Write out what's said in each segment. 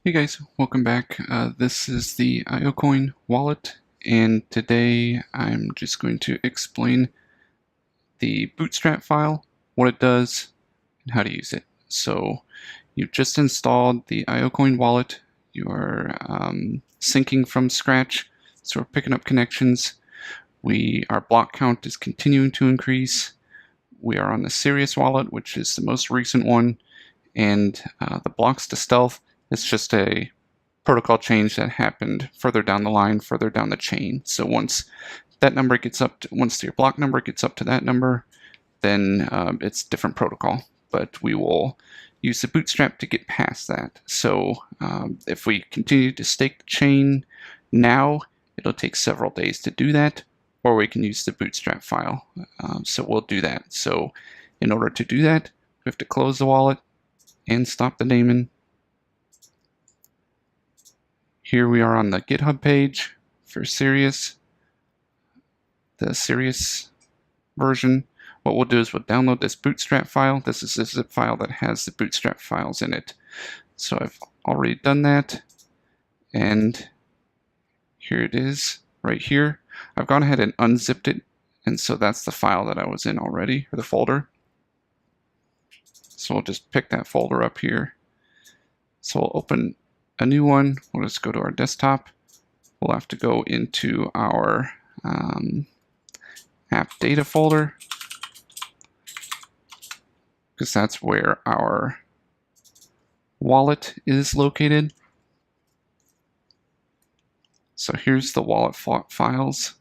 Hey guys, welcome back. This is the IOC wallet, and today I'm just going to explain the Bootstrap file, what it does, and how to use it. So you've just installed the IOC wallet. You are syncing from scratch, so we're picking up connections. Our block count is continuing to increase. We are on the Sirius wallet, which is the most recent one, and the blocks to stealth is just a protocol change that happened further down the line, further down the chain. So once that number gets up, once your block number gets up to that number, then it's different protocol. But we will use the Bootstrap to get past that. So if we continue to stake the chain now, it'll take several days to do that, or we can use the Bootstrap file. So we'll do that. So in order to do that, we have to close the wallet and stop the daemon. Here we are on the GitHub page for Sirius, the Sirius version. What we'll do is we'll download this Bootstrap file. This is a zip file that has the Bootstrap files in it. So I've already done that, and here it is right here. I've gone ahead and unzipped it, and so that's the file that I was in already, or the folder. So we'll just pick that folder up here. So we'll open a new one. We'll just go to our desktop. We'll have to go into our app data folder, because that's where our wallet is located. So here's the wallet files.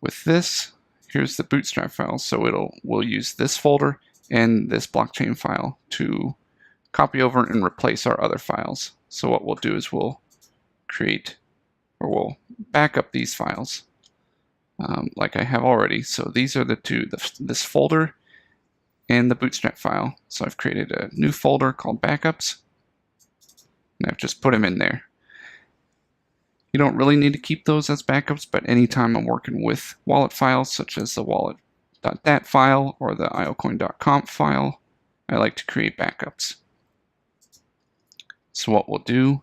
With this, here's the Bootstrap files. So we'll use this folder and this blockchain file to copy over and replace our other files. So what we'll do is we'll back up these files like I have already. So these are the two, this folder and the Bootstrap file. So I've created a new folder called backups, and I've just put them in there. You don't really need to keep those as backups, but anytime I'm working with wallet files, such as the wallet.dat file or the iocoin.conf file, I like to create backups. So what we'll do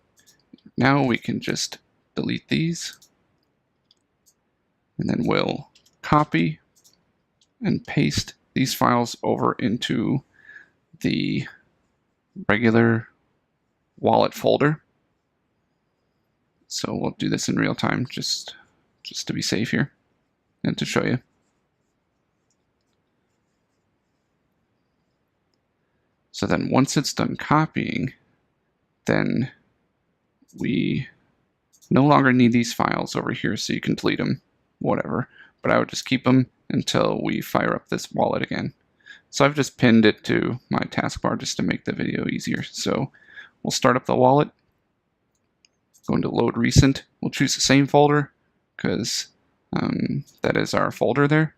now, we can just delete these, and then we'll copy and paste these files over into the regular wallet folder. So we'll do this in real time just to be safe here and to show you. So then once it's done copying, then we no longer need these files over here, so you can delete them, whatever. But I would just keep them until we fire up this wallet again. So I've just pinned it to my taskbar just to make the video easier. So we'll start up the wallet, go into load recent. We'll choose the same folder because that is our folder there.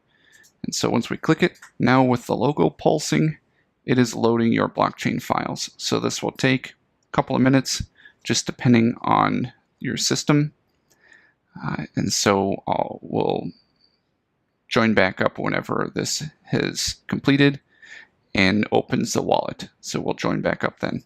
And so once we click it, now with the logo pulsing, it is loading your blockchain files. So this will take a couple of minutes, just depending on your system. And so we'll join back up whenever this has completed and opens the wallet. So we'll join back up then.